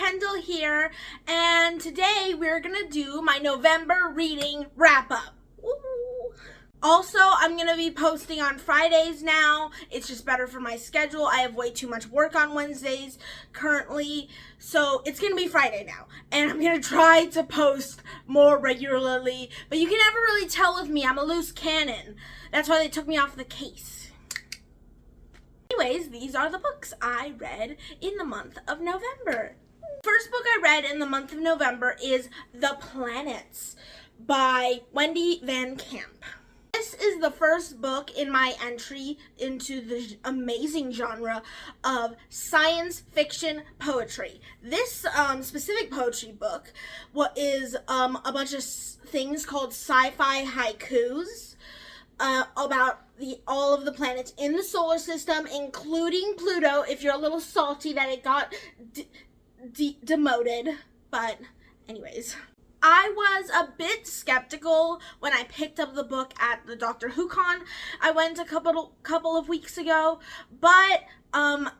Kendall here, and today we're gonna do my November reading wrap-up. Also, I'm gonna be posting on Fridays now. It's just better for my schedule. I have way too much work on Wednesdays currently, so it's gonna be Friday now. And I'm gonna try to post more regularly, but you can never really tell with me. I'm a loose cannon. That's why they took me off the case. Anyways, these are the books I read in the month of November. First book I read in the month of November is The Planets by Wendy Van Camp. This is the first book in my entry into the amazing genre of science fiction poetry. This specific poetry book is a bunch of things called sci-fi haikus about all of the planets in the solar system, including Pluto, if you're a little salty that it got demoted. But anyways, I was a bit skeptical when I picked up the book at the Doctor Who Con I went a couple of weeks ago, but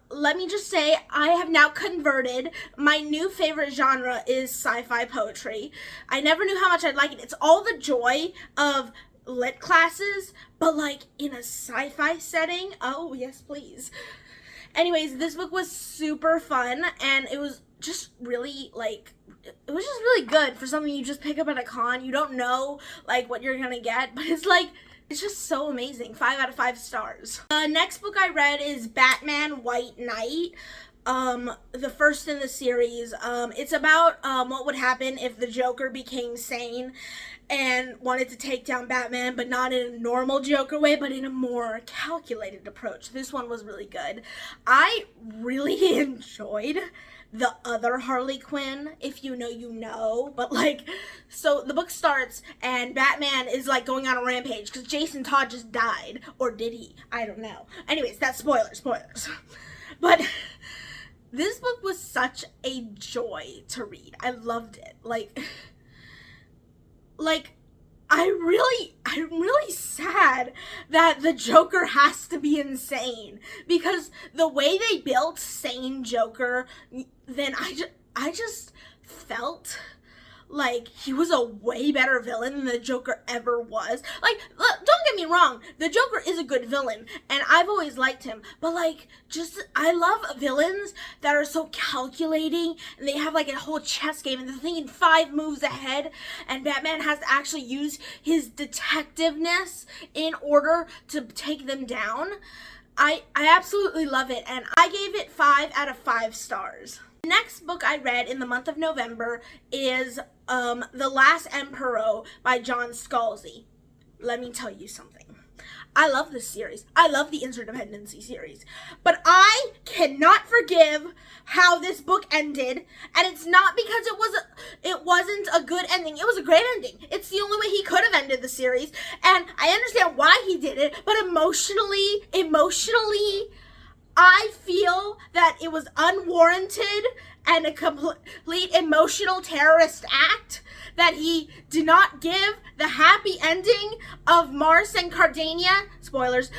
let me just say I have now converted. My new favorite genre is sci-fi poetry. I never knew how much I'd like it. It's all the joy of lit classes, but like in a sci-fi setting. Oh yes, please. Anyways, this book was super fun, and it was just really it was just really good for something you just pick up at a con. You don't know like what you're gonna get, but it's just so amazing. 5 out of 5 stars. The next book I read is Batman White Knight. The first in the series. It's about what would happen if the Joker became sane and wanted to take down Batman, but not in a normal Joker way, but in a more calculated approach. This one was really good. I really enjoyed the other Harley Quinn. If you know, you know. But so the book starts and Batman is going on a rampage because Jason Todd just died. Or did he? I don't know. Anyways, that's spoilers. But this book was such a joy to read. I loved it. I'm really sad that the Joker has to be insane, because the way they built sane Joker, then I just felt like he was a way better villain than the Joker ever was. Don't get me wrong, the Joker is a good villain, and I've always liked him, but I love villains that are so calculating, and they have a whole chess game, and they're thinking 5 moves ahead, and Batman has to actually use his detectiveness in order to take them down. I absolutely love it, and I gave it 5 out of 5 stars. The next book I read in the month of November is The Last Emperor by John Scalzi. Let me tell you something. I love this series. I love the Interdependency series. But I cannot forgive how this book ended. And it's not because it wasn't a good ending. It was a great ending. It's the only way he could have ended the series. And I understand why he did it. But emotionally, I feel that it was unwarranted and a complete emotional terrorist act that he did not give the happy ending of Mars and Cardania, spoilers,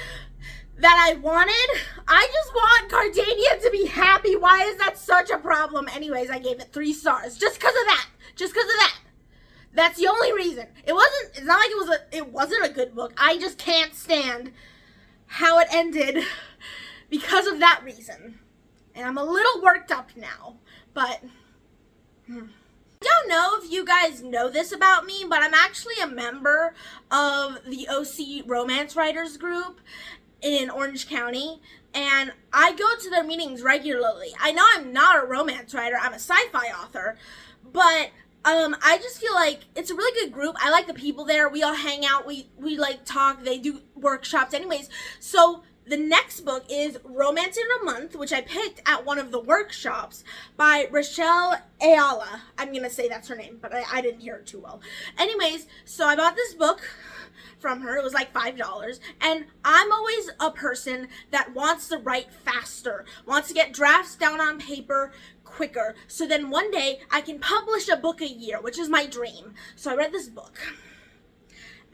that I wanted. I just want Cardania to be happy. Why is that such a problem? Anyways, I gave it 3 stars just because of that. That's the only reason. It's not like it wasn't a good book. I just can't stand how it ended because of that reason. And I'm a little worked up now, but I don't know if you guys know this about me, but I'm actually a member of the OC Romance Writers group in Orange County, and I go to their meetings regularly. I know I'm not a romance writer, I'm a sci-fi author, but I just feel like it's a really good group. I like the people there. We all hang out, we talk, they do workshops. Anyways, so the next book is Romance in a Month, which I picked at one of the workshops by Rochelle Ayala. I'm going to say that's her name, but I didn't hear it too well. Anyways, so I bought this book from her. It was $5. And I'm always a person that wants to write faster, wants to get drafts down on paper quicker, so then one day I can publish a book a year, which is my dream. So I read this book.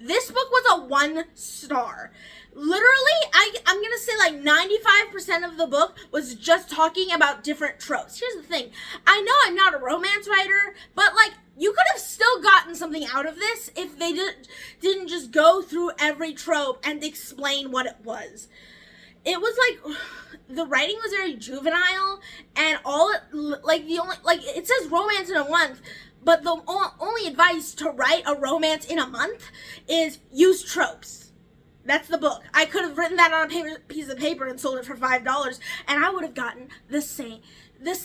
This book was a 1 star. Literally, I'm gonna say like 95% of the book was just talking about different tropes. Here's the thing. I know I'm not a romance writer, but like, you could have still gotten something out of this if they didn't just go through every trope and explain what it was. It was like, the writing was very juvenile, and it says romance in a month, but the only advice to write a romance in a month is use tropes. That's the book. I could have written that on a piece of paper and sold it for $5, and I would have gotten this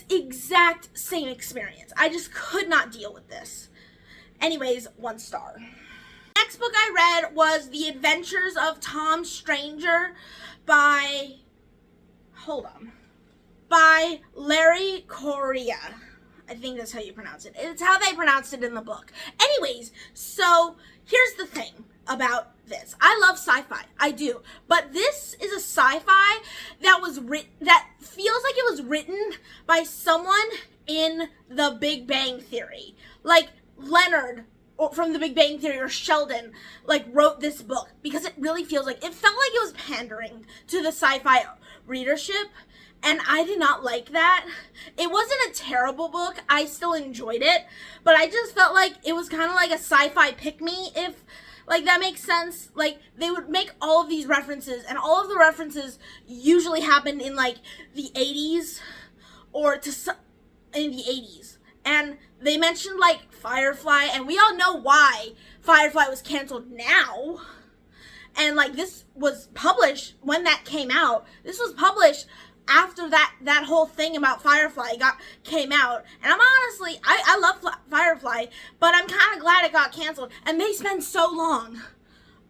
exact same experience. I just could not deal with this. Anyways, 1 star. Next book I read was The Adventures of Tom Stranger by Larry Correia. I think that's how you pronounce it. It's how they pronounced it in the book. Anyways, so here's the thing about this. I love sci-fi. I do. But this is a sci-fi that feels like it was written by someone in the Big Bang Theory. Like Leonard from the Big Bang Theory, or Sheldon, like, wrote this book, because it really feels like, it felt like it was pandering to the sci-fi readership, and I did not like that. It wasn't a terrible book. I still enjoyed it, but I just felt like it was kind of like a sci-fi pick-me, if, like, that makes sense. Like, they would make all of these references, and all of the references usually happened in, like, the 80s, or in the 80s. And they mentioned, like, Firefly, and we all know why Firefly was canceled now. And, like, this was published when that came out. This was published after that whole thing about Firefly came out. And I'm honestly, I love Firefly, but I'm kind of glad it got canceled. And they spend so long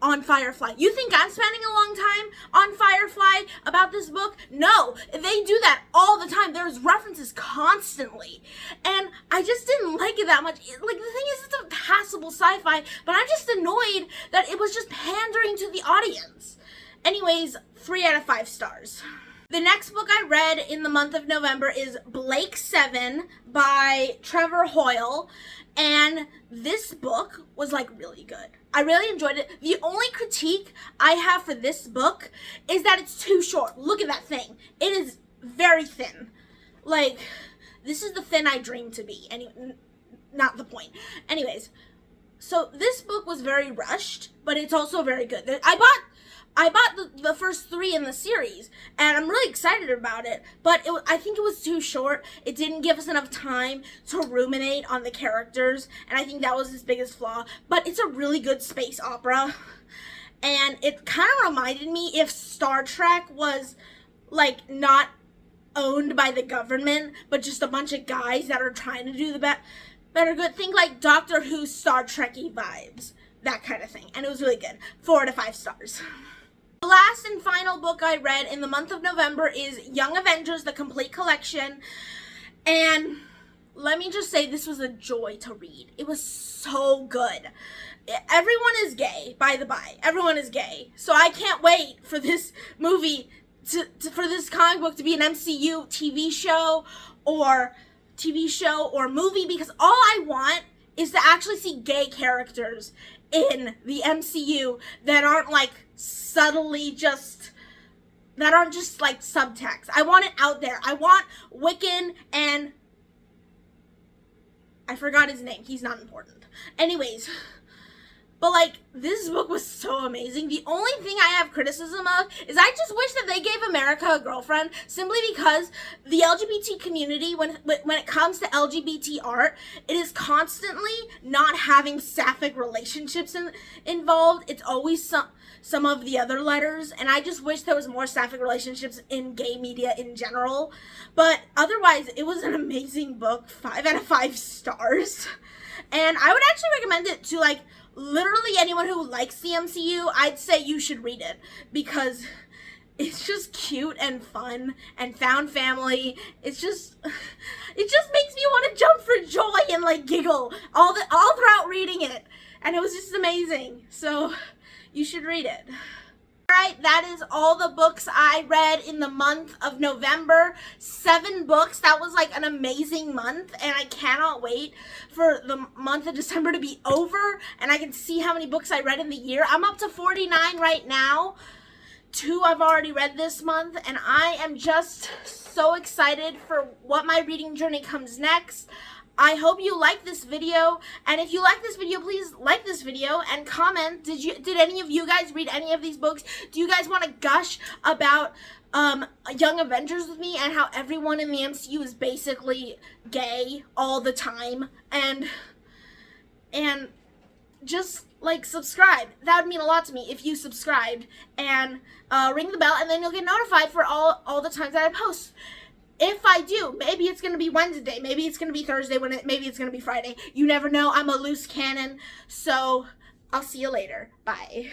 on Firefly. You think I'm spending a long time on Firefly about this book? No, they do that all the time. There's references constantly, and I just didn't like it that much. Like, the thing is, it's a passable sci-fi, but I'm just annoyed that it was just pandering to the audience. Anyways, 3 out of 5 stars. The next book I read in the month of November is Blake 7 by Trevor Hoyle, and this book was, like, really good. I really enjoyed it. The only critique I have for this book is that it's too short. Look at that thing. It is very thin. Like, this is the thin I dream to be. Not the point. Anyways, so this book was very rushed, but it's also very good. I bought the first 3 in the series, and I'm really excited about it, but I think it was too short. It didn't give us enough time to ruminate on the characters, and I think that was its biggest flaw. But it's a really good space opera, and it kind of reminded me if Star Trek was, like, not owned by the government, but just a bunch of guys that are trying to do the better good. Think like Doctor Who Star Trek-y vibes, that kind of thing, and it was really good. 4 out of 5 stars. The last and final book I read in the month of November is Young Avengers, the Complete Collection, and let me just say, this was a joy to read. It was so good. Everyone is gay, by the by. Everyone is gay. So I can't wait for this movie, for this comic book to be an MCU TV show or movie, because all I want is to actually see gay characters in the MCU that aren't, like, that aren't just like subtext. I want it out there. I want Wiccan and I forgot his name. He's not important. Anyways, but, like, this book was so amazing. The only thing I have criticism of is I just wish that they gave America a girlfriend, simply because the LGBT community, when it comes to LGBT art, it is constantly not having sapphic relationships involved. It's always some of the other letters, and I just wish there was more sapphic relationships in gay media in general. But otherwise, it was an amazing book. 5 out of 5 stars. And I would actually recommend it to, like, literally anyone who likes the MCU. I'd say you should read it, because it's just cute and fun and found family. It just makes me want to jump for joy and, like, giggle all throughout reading it. And it was just amazing. So you should read it. Alright, that is all the books I read in the month of November. 7 books. That was like an amazing month, and I cannot wait for the month of December to be over, and I can see how many books I read in the year. I'm up to 49 right now. 2 I've already read this month, and I am just so excited for what my reading journey comes next. I hope you like this video, and if you like this video, please like this video and comment. Did any of you guys read any of these books? Do you guys want to gush about Young Avengers with me and how everyone in the MCU is basically gay all the time? And just like subscribe. That would mean a lot to me if you subscribed, and ring the bell, and then you'll get notified for all the times that I post. If I do, maybe it's going to be Wednesday, maybe it's going to be Thursday, maybe it's going to be Friday. You never know. I'm a loose cannon. So I'll see you later. Bye.